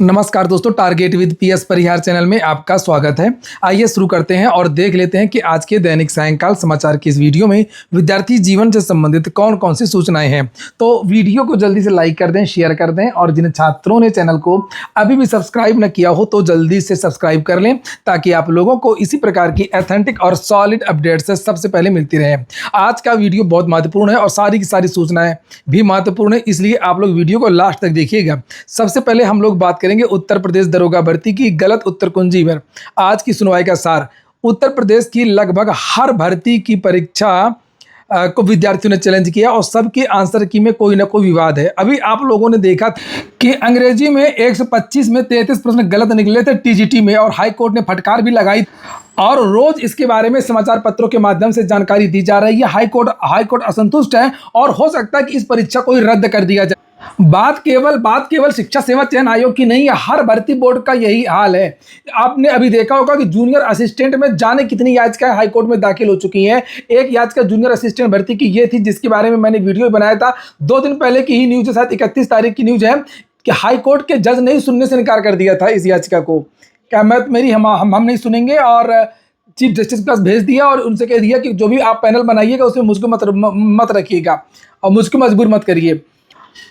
नमस्कार दोस्तों, target with PS Parihar channel में आपका स्वागत है। आइए शुरू करते हैं और देख लेते हैं कि आज के दैनिक सायंकाल समाचार की इस वीडियो में विद्यार्थी जीवन से संबंधित कौन कौन सी सूचनाएं हैं। तो वीडियो को जल्दी से लाइक कर दें, शेयर कर दें और जिन छात्रों ने चैनल को अभी भी सब्सक्राइब न किया हो तो जल्दी से सब्सक्राइब कर लें ताकि आप लोगों को इसी प्रकार की ऑथेंटिक और सॉलिड अपडेट से सबसे पहले मिलती रहे। आज का वीडियो बहुत महत्वपूर्ण है और सारी की सारी सूचनाएं भी महत्वपूर्ण है, इसलिए आप लोग वीडियो को लास्ट तक देखिएगा। सबसे पहले हम लोग बात करेंगे उत्तर प्रदेश दरोगा भर्ती की गलत उत्तर कुंजी पर। आज की सुनवाई का सार, उत्तर प्रदेश की लगभग हर भर्ती की परीक्षा को विद्यार्थियों ने चैलेंज किया और सबके आंसर की में कोई ना कोई विवाद है। अभी आप लोगों ने देखा कि अंग्रेजी में 125 में 33 प्रश्न गलत निकले थे टीजीटी में और हाई कोर्ट ने फटकार भी लगाई और रोज इसके बारे में समाचार पत्रों के माध्यम से जानकारी दी जा रही है। हाई कोर्ट असंतुष्ट है और हो सकता है कि इस परीक्षा को ही रद्द कर दिया जाए। बात केवल शिक्षा सेवा चयन आयोग की नहीं है, हर भर्ती बोर्ड का यही हाल है। आपने अभी देखा होगा कि जूनियर असिस्टेंट में जाने कितनी याचिकाएं हाई कोर्ट में दाखिल हो चुकी हैं। एक याचिका जूनियर असिस्टेंट भर्ती की ये थी जिसके बारे में मैंने वीडियो बनाया था। 2 दिन पहले की ही न्यूज है, शायद 31 तारीख की न्यूज है कि हाई कोर्ट के जज ने ही सुनने से इनकार कर दिया था इस याचिका को। क्या मत मेरी हम नहीं सुनेंगे और चीफ जस्टिस के पास भेज दिया और उनसे कह दिया कि जो भी आप पैनल बनाइएगा उसमें मुझको मत रखिएगा और मुझको मजबूर मत करिए।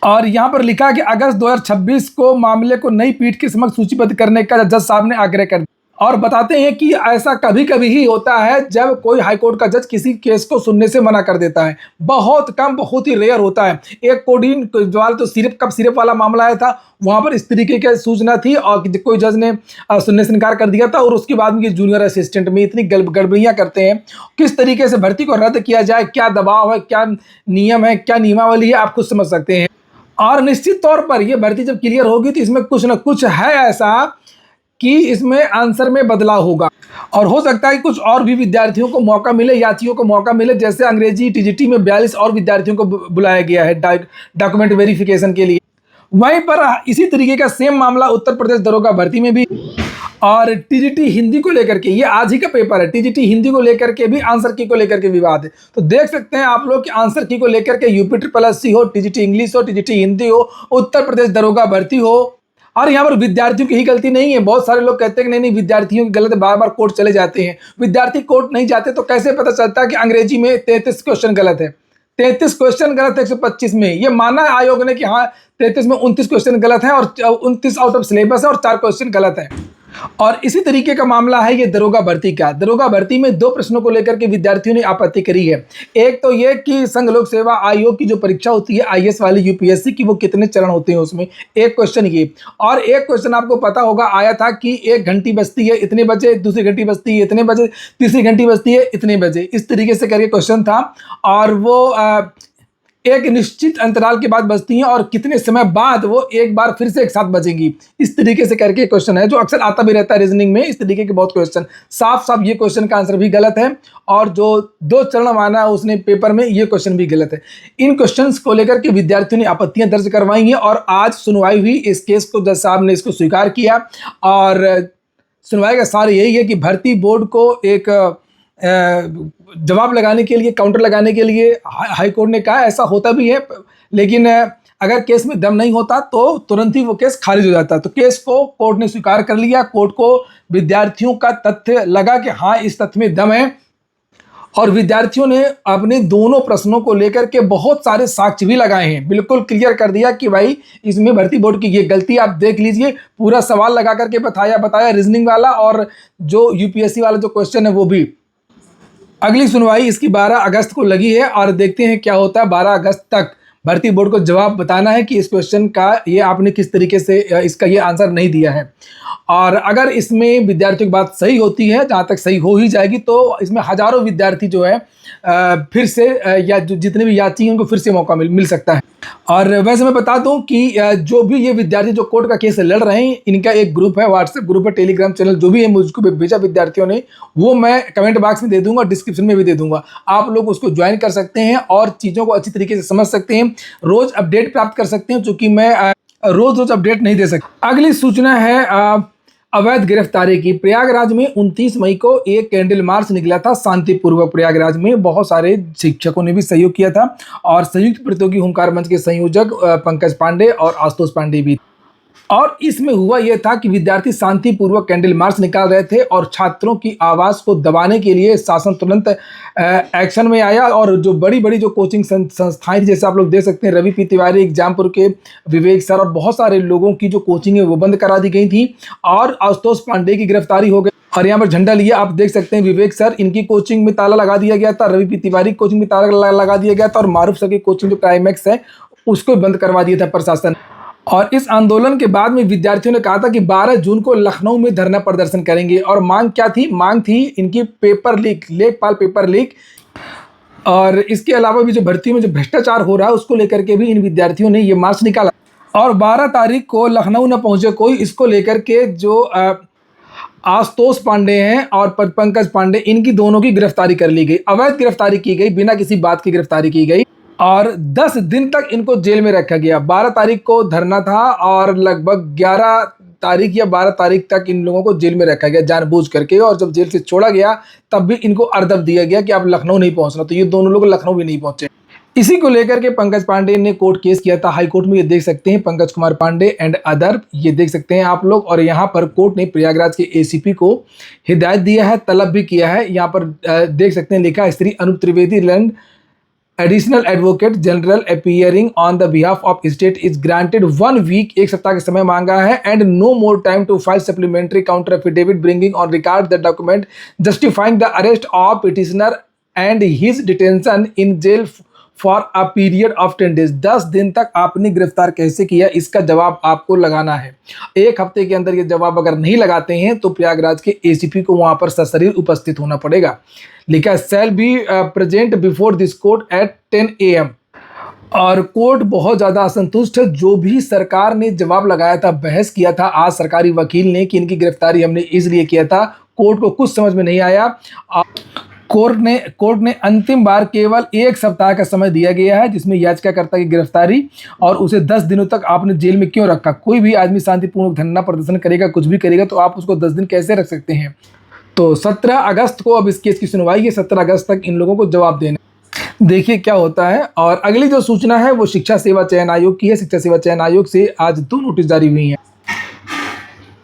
और यहाँ पर लिखा है कि अगस्त 2026 को मामले को नई पीठ के समक्ष सूचीबद्ध करने का जज साहब ने आग्रह कर दिया। और बताते हैं कि ऐसा कभी कभी ही होता है जब कोई हाईकोर्ट का जज किसी केस को सुनने से मना कर देता है। बहुत कम, बहुत ही रेयर होता है। एक कोडीन वाला तो सिर्फ वाला मामला आया था, वहाँ पर इस तरीके की सूचना थी और कोई जज ने सुनने से इनकार कर दिया था। और उसके बाद में ये जूनियर असिस्टेंट में इतनी गड़बड़ियाँ करते हैं, किस तरीके से भर्ती को रद्द किया जाए, क्या दबाव है, क्या नियम है, क्या नियमावली है, आप खुद समझ सकते हैं। और निश्चित तौर पर यह भर्ती जब क्लियर होगी तो इसमें कुछ न कुछ है ऐसा कि इसमें आंसर में बदलाव होगा और हो सकता है कि कुछ और भी विद्यार्थियों को मौका मिले, यात्रियों को मौका मिले। जैसे अंग्रेजी टीजीटी में 42 और विद्यार्थियों को बुलाया गया है डॉक्यूमेंट वेरिफिकेशन के लिए। वहीं पर इसी तरीके का सेम मामला उत्तर प्रदेश दरोगा भर्ती में भी। और टीजीटी हिंदी को लेकर के, ये आज ही का पेपर है, टीजीटी हिंदी को लेकर के भी आंसर की को लेकर के विवाद है। तो देख सकते हैं आप लोग कि आंसर की को लेकर के UP-SSC हो, टीजीटी इंग्लिश हो, टीजीटी हिंदी हो, उत्तर प्रदेश दरोगा भर्ती हो। और यहाँ पर विद्यार्थियों की ही गलती नहीं है। बहुत सारे लोग कहते हैं कि नहीं विद्यार्थियों की गलत, बार बार कोर्ट चले जाते हैं। विद्यार्थी कोर्ट नहीं जाते तो कैसे पता चलता है कि अंग्रेजी में 33 क्वेश्चन गलत है, 33 क्वेश्चन गलत है 125 में। ये माना आयोग ने कि हाँ 33 में 29 क्वेश्चन गलत है और 29 आउट ऑफ सिलेबस है और 4 क्वेश्चन गलत है। और इसी तरीके का मामला है ये दरोगा भर्ती का। दरोगा भर्ती में 2 प्रश्नों को लेकर के विद्यार्थियों ने आपत्ति करी है। एक तो ये कि संघ लोक सेवा आयोग की जो परीक्षा होती है IAS वाली UPSC की, वो कितने चरण होते हैं उसमें, एक क्वेश्चन ये। और एक क्वेश्चन आपको पता होगा आया था कि 1 घंटी बजती है इतने बजे, दूसरी घंटी बजती है इतने बजे, तीसरी घंटी बजती है इतने बजे, इस तरीके से करके क्वेश्चन था। और वो एक निश्चित अंतराल के बाद बजती हैं और कितने समय बाद वो एक बार फिर से एक साथ बजेंगी, इस तरीके से करके क्वेश्चन है जो अक्सर आता भी रहता है रीजनिंग में। इस तरीके के बहुत क्वेश्चन साफ ये क्वेश्चन का आंसर भी गलत है और जो 2 चरण माना उसने पेपर में, ये क्वेश्चन भी गलत है। इन क्वेश्चंस को लेकर के विद्यार्थियों ने आपत्तियां दर्ज करवाई हैं और आज सुनवाई हुई। इस केस को जज साहब ने इसको स्वीकार किया और सुनवाई का सार यही है कि भर्ती बोर्ड को एक जवाब लगाने के लिए, काउंटर लगाने के लिए हाई कोर्ट ने कहा। ऐसा होता भी है, लेकिन अगर केस में दम नहीं होता तो तुरंत ही वो केस खारिज हो जाता। तो केस को कोर्ट ने स्वीकार कर लिया। कोर्ट को विद्यार्थियों का तथ्य लगा कि हाँ इस तथ्य में दम है और विद्यार्थियों ने अपने दोनों प्रश्नों को लेकर के बहुत सारे साक्ष्य भी लगाए हैं। बिल्कुल क्लियर कर दिया कि भाई इसमें भर्ती बोर्ड की ये गलती, आप देख लीजिए। पूरा सवाल लगा करके बताया रीजनिंग वाला और जो UPSC वाला जो क्वेश्चन है वो भी। अगली सुनवाई इसकी 12 अगस्त को लगी है और देखते हैं क्या होता है। 12 अगस्त तक भर्ती बोर्ड को जवाब बताना है कि इस क्वेश्चन का ये आपने किस तरीके से इसका ये आंसर नहीं दिया है। और अगर इसमें विद्यार्थियों की बात सही होती है, जहाँ तक सही हो ही जाएगी, तो इसमें हजारों विद्यार्थी जो है फिर से या जो जितने भी यात्री हैं उनको फिर से मौका मिल सकता है। और वैसे मैं बता दूं कि जो भी ये विद्यार्थी जो कोर्ट का केस लड़ रहे हैं, इनका एक ग्रुप है, व्हाट्सएप ग्रुप है, टेलीग्राम चैनल जो भी है मुझको भेजा विद्यार्थियों ने, वो मैं कमेंट बॉक्स में दे दूंगा, डिस्क्रिप्शन में भी दे दूंगा। आप लोग उसको ज्वाइन कर सकते हैं और चीज़ों को अच्छी तरीके से समझ सकते हैं, रोज़ अपडेट प्राप्त कर सकते हैं, चूँकि मैं रोज़ अपडेट नहीं दे सकता। अगली सूचना है अवैध गिरफ्तारी की। प्रयागराज में 29 मई को एक कैंडल मार्च निकला था शांतिपूर्वक। प्रयागराज में बहुत सारे शिक्षकों ने भी सहयोग किया था और संयुक्त प्रतियोगी हुंकार मंच के संयोजक पंकज पांडे और आशुतोष पांडे भी। और इसमें हुआ यह था कि विद्यार्थी शांतिपूर्वक कैंडल मार्च निकाल रहे थे और छात्रों की आवाज़ को दबाने के लिए शासन तुरंत एक्शन में आया। और जो बड़ी बड़ी जो कोचिंग संस्थाएं थी, जैसे आप लोग देख सकते हैं रवि पी तिवारी एग्जामपुर के, विवेक सर और बहुत सारे लोगों की जो कोचिंग है वो बंद करा दी गई थी और आशुतोष पांडे की गिरफ्तारी हो गई। और यहाँ पर झंडा लिया आप देख सकते हैं विवेक सर, इनकी कोचिंग में ताला लगा दिया गया था, रवि पी तिवारी की कोचिंग में ताला लगा दिया गया था और मारूफ सर की कोचिंग जो क्लाइमैक्स है उसको बंद करवा दिया था प्रशासन। और इस आंदोलन के बाद में विद्यार्थियों ने कहा था कि 12 जून को लखनऊ में धरना प्रदर्शन करेंगे। और मांग क्या थी? मांग थी इनकी पेपर लीक, लेखपाल पेपर लीक। और इसके अलावा भी जो भर्ती में जो भ्रष्टाचार हो रहा है उसको लेकर के भी इन विद्यार्थियों ने ये मार्च निकाला। और 12 तारीख को लखनऊ न पहुंचे कोई, इसको लेकर के जो आशुतोष पांडे हैं और पंकज पांडे, इनकी दोनों की गिरफ्तारी कर ली गई, अवैध गिरफ्तारी की गई, बिना किसी बात की गिरफ्तारी की गई और 10 दिन तक इनको जेल में रखा गया। 12 तारीख को धरना था और लगभग 11 तारीख या 12 तारीख तक इन लोगों को जेल में रखा गया जानबूझ करके। और जब जेल से छोड़ा गया तब भी इनको अर्दब दिया गया कि आप लखनऊ नहीं पहुंचना, तो ये दोनों लोग लखनऊ भी नहीं पहुंचे। इसी को लेकर के पंकज पांडे ने कोर्ट केस किया था हाई कोर्ट में, ये देख सकते हैं पंकज कुमार पांडे एंड अदर, ये देख सकते हैं आप लोग। और यहाँ पर कोर्ट ने प्रयागराज के एसीपी को हिदायत दिया है, तलब भी किया है। यहाँ पर देख सकते हैं लिखा है, Shri Anoop Trivedi learned additional advocate general appearing on the behalf of state is granted 1 week, 1 सप्ताह का समय मांगा है and no more time to file supplementary counter affidavit bringing on record the document justifying the arrest of petitioner and his detention in jail for a period of 10 days। 10 दिन तक आपने गिरफ्तार कैसे किया, इसका जवाब आपको लगाना है। 1 हफ्ते के अंदर ये जवाब अगर नहीं लगाते हैं तो प्रयागराज के एसीपी को वहां पर सशरीर उपस्थित होना पड़ेगा। लिखा shall be present before this court at 10 AM। और कोर्ट बहुत ज़्यादा असंतुष्ट है। जो भी सरकार ने जवाब लगाया था, बहस किया था आज सरकारी वकील ने कि इनकी गिरफ्तारी हमने इसलिए किया था, कोर्ट को कुछ समझ में नहीं आया। कोर्ट ने अंतिम बार केवल 1 सप्ताह का समय दिया गया है जिसमें याचिकाकर्ता की गिरफ्तारी और उसे 10 दिनों तक आपने जेल में क्यों रखा। कोई भी आदमी शांतिपूर्वक धरना प्रदर्शन करेगा, कुछ भी करेगा, तो आप उसको 10 दिन कैसे रख सकते हैं। तो 17 अगस्त को अब इस केस की सुनवाई है। 17 अगस्त तक इन लोगों को जवाब देना, देखिए क्या होता है। और अगली जो सूचना है वो शिक्षा सेवा चयन आयोग की है। शिक्षा सेवा चयन आयोग से आज 2 नोटिस जारी हुई हैं।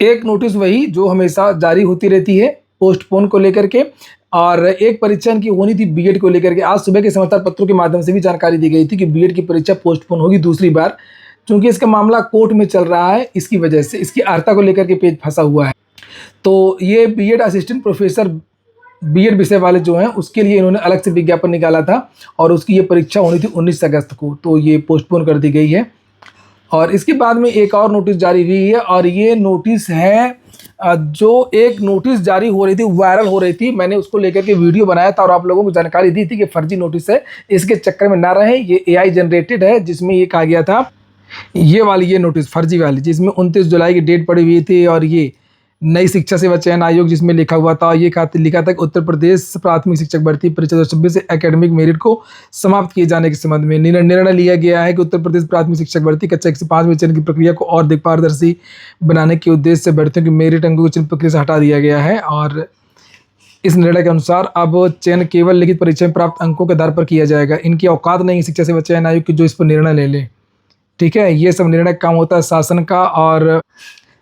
एक नोटिस वही जो हमेशा जारी होती रहती है पोस्टपोन को लेकर के, और एक परीक्षा इनकी होनी थी बीएड को लेकर के। आज सुबह के समाचार पत्रों के माध्यम से भी जानकारी दी गई थी कि बीएड की परीक्षा पोस्टपोन होगी दूसरी बार, क्योंकि इसका मामला कोर्ट में चल रहा है। इसकी वजह से इसकी अर्हता को लेकर के पेज फंसा हुआ है। तो ये बीएड असिस्टेंट प्रोफेसर बीएड विषय वाले जो हैं उसके लिए इन्होंने अलग से विज्ञापन निकाला था और उसकी ये परीक्षा होनी थी 19 अगस्त को, तो ये पोस्टपोन कर दी गई है। और इसके बाद में एक और नोटिस जारी हुई है और ये नोटिस है जो एक नोटिस जारी हो रही थी, वायरल हो रही थी। मैंने उसको लेकर के वीडियो बनाया था और आप लोगों को जानकारी दी थी कि फर्जी नोटिस है, इसके चक्कर में ना रहें। ये एआई जनरेटेड है जिसमें ये कहा गया था, ये नोटिस फर्जी वाली जिसमें 29 जुलाई की डेट पड़ी हुई थी। और ये नई शिक्षा सेवा चयन आयोग जिसमें लिखा हुआ था, ये लिखा था कि उत्तर प्रदेश प्राथमिक शिक्षक भर्ती परीक्षा 2026 से एकेडमिक मेरिट को समाप्त किए जाने के संबंध में निर्णय लिया गया है कि उत्तर प्रदेश प्राथमिक शिक्षक भर्ती कक्षा 1 से 5 में चयन की प्रक्रिया को और अधिक पारदर्शी बनाने के उद्देश्य से भर्तियों की मेरिट अंकों को चयन प्रक्रिया से हटा दिया गया है। और इस निर्णय के अनुसार अब चयन केवल लिखित परीक्षा में प्राप्त अंकों के आधार पर किया जाएगा। इनकी औकात नहीं शिक्षा सेवा चयन आयोग की जो इस पर निर्णय ले ले। ठीक है, ये सब निर्णय काम होता है शासन का और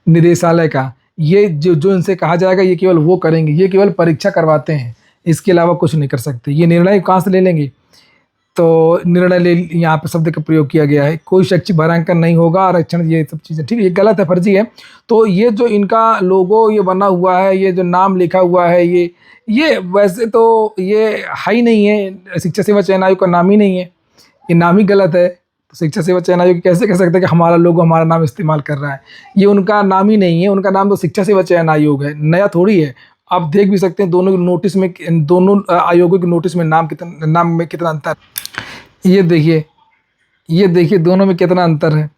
निदेशालय का। ये जो इनसे कहा जाएगा ये केवल वो करेंगे, ये केवल परीक्षा करवाते हैं, इसके अलावा कुछ नहीं कर सकते। ये निर्णय कहाँ से ले लेंगे, तो निर्णय ले यहाँ पे शब्द का प्रयोग किया गया है। कोई शैक्षिक भरांकन नहीं होगा, आरक्षण, ये सब चीज़ें ठीक है, ये गलत है, फर्जी है। तो ये जो इनका लोगो ये बना हुआ है, ये जो नाम लिखा हुआ है, ये वैसे तो ये है ही नहीं है, शिक्षा सेवा चयन आयोग का नाम ही नहीं है, ये नाम ही गलत है। शिक्षा सेवा चयन आयोग कैसे कह सकते हैं कि हमारा लोगो हमारा नाम इस्तेमाल कर रहा है, ये उनका नाम ही नहीं है। उनका नाम तो शिक्षा सेवा चयन आयोग है, नया थोड़ी है। आप देख भी सकते हैं दोनों नोटिस में, दोनों आयोगों के नोटिस में नाम में कितना अंतर। ये देखिए दोनों में कितना अंतर है।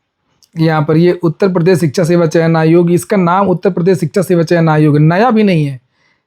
यहाँ पर ये उत्तर प्रदेश शिक्षा सेवा चयन आयोग, इसका नाम उत्तर प्रदेश शिक्षा सेवा चयन आयोग, नया भी नहीं है,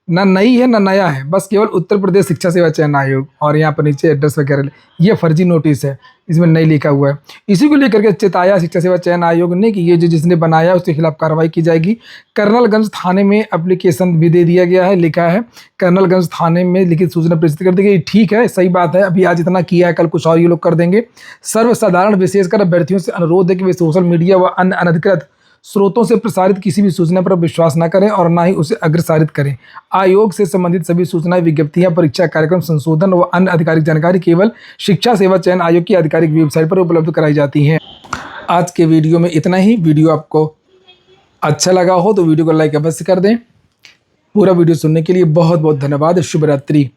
ना नई है ना नया है, बस केवल उत्तर प्रदेश शिक्षा सेवा चयन आयोग। और यहाँ पर नीचे एड्रेस वगैरह, ये फर्जी नोटिस है, इसमें नहीं लिखा हुआ है। इसी को लेकर के चेताया शिक्षा सेवा चयन आयोग ने कि ये जो जिसने बनाया उसके खिलाफ कार्रवाई की जाएगी। कर्नलगंज थाने में एप्लीकेशन भी दे दिया गया है, लिखा है कर्नलगंज थाने में लिखित सूचना प्रेषित कर दी गई। ठीक है, सही बात है, अभी आज इतना किया है, कल कुछ और ये लोग कर देंगे। सर्वसाधारण विशेषकर अभ्यर्थियों से अनुरोध है कि वे सोशल मीडिया व अन्य अनधिकृत स्रोतों से प्रसारित किसी भी सूचना पर विश्वास न करें और ना ही उसे अग्रसारित करें। आयोग से संबंधित सभी सूचनाएं, विज्ञप्तियां, परीक्षा कार्यक्रम, संशोधन व अन्य आधिकारिक जानकारी केवल शिक्षा सेवा चयन आयोग की आधिकारिक वेबसाइट पर उपलब्ध कराई जाती हैं। आज के वीडियो में इतना ही। वीडियो आपको अच्छा लगा हो तो वीडियो को लाइक अवश्य कर दें। पूरा वीडियो सुनने के लिए बहुत बहुत धन्यवाद। शुभ रात्रि।